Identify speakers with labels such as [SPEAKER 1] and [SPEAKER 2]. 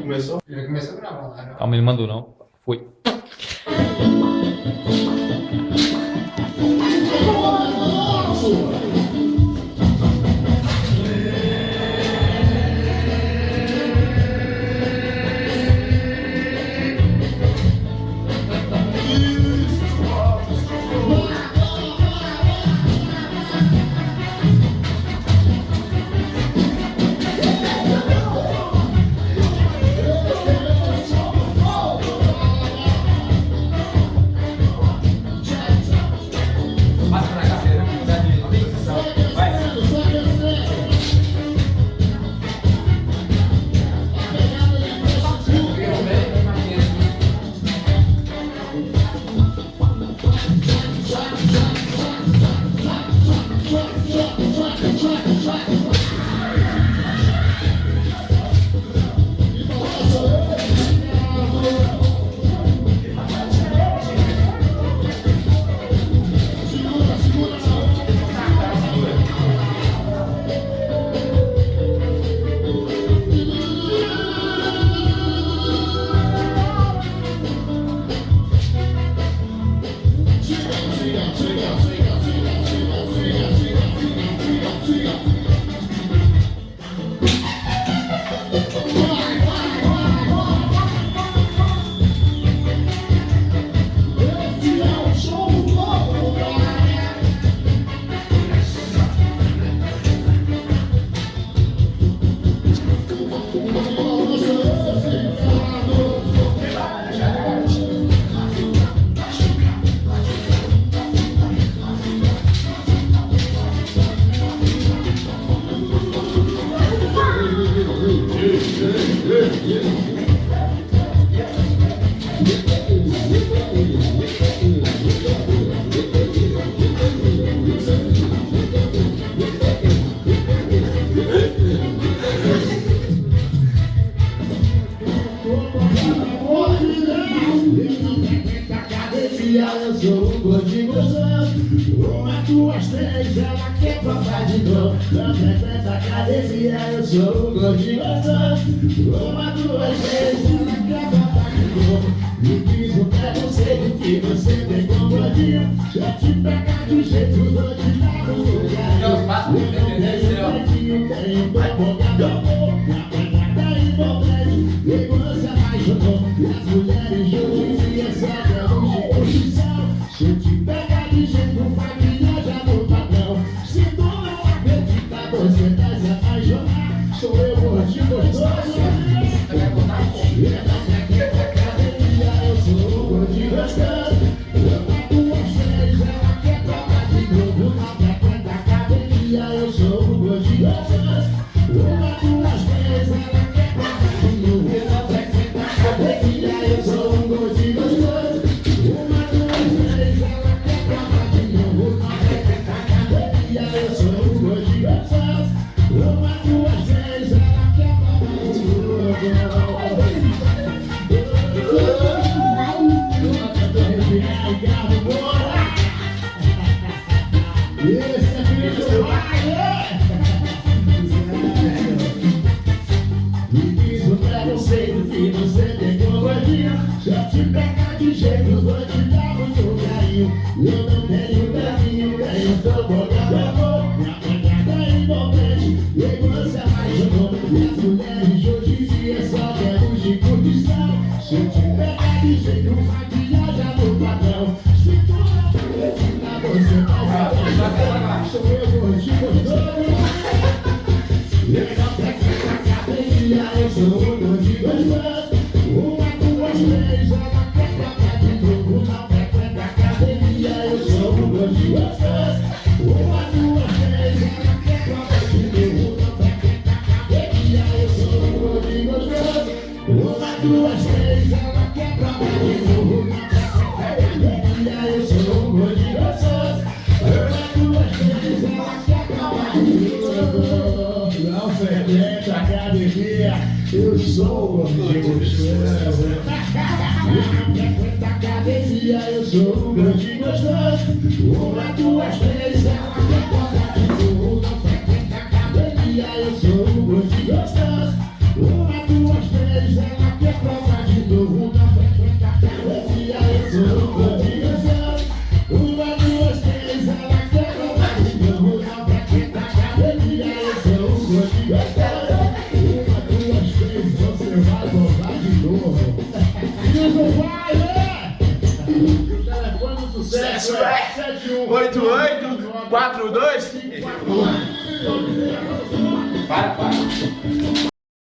[SPEAKER 1] começou?
[SPEAKER 2] Ele começou a gravar lá, né?
[SPEAKER 3] Calma, ele mandou não. Foi.
[SPEAKER 2] Passa pra cá, Pedro, que dá de atenção. Vai.
[SPEAKER 4] Eu sou um gordinho gozando. Uma, duas, três, ela quer papai de novo. Não frequenta academia, eu sou um gordinho gozando. Uma, duas, três, ela quer papai de novo. Me diz o preconceito que você tem com gordinho. Se eu te pegar de jeito, vou te dar um lugar. Eu não tenho tenho pra botar meu amor. Na pegada envolvente, e você apaixonou. E as mulheres judiziam só querem disposição. Se eu te pegar de jeito, vai viajar no padrão. Se tu não acredita, você vai se apaixonar. Sou eu, gordinho gostoso. Eu sou um gordinho gostoso. Uma, duas, três, ela quer trocar de novo. Não frequenta academia, eu sou um gordinho gostoso. Uma, duas, três, ela quer trocar de novo. Não frequenta academia, eu sou um gordinho gostoso. Uma, duas, três, ela quer trocar de novo. Não frequenta academia, eu sou um gordinho gostoso. Uma, duas, três, ela quer trocar de novo. Esse é Cristo, vai! Me diz o preconceito que você tem com gordinho. Se eu te pegar de jeito, vou te dar muito carinho. Eu não tenho carinho, tenho tobogã de amor. Minha pegada é envolvente, e você apaixonou. E as mulheres de hoje em dia só querem de curtição. Se eu te pegar de jeito, vai viajar no padrão. Se tu não acredita, você vai se apaixonar. Sou eu, gordinho gostoso. Eu não frequento academia, eu sou um gordinho gostoso. Uma, duas, três, ela quer trocar de novo. Não frequenta academia, eu sou um gordinho gostoso. Uma, duas, três, ela quer trocar de novo. Não frequenta academia, eu sou um gordinho gostoso. Uma, duas, três, ela quer trocar de novo. Não frequenta academia, eu sou um gordinho gostoso. Uma, duas, três, ela quer trocar de novo. Não frequenta academia, eu sou um gordinho gostoso. Não frequenta academia, eu sou um gordinho gostoso. Uma, duas, três, ela quer trocar de novo. Não frequenta academia, eu sou um gordinho gostoso. Uma, duas, três, ela
[SPEAKER 1] 8842.
[SPEAKER 2] Para.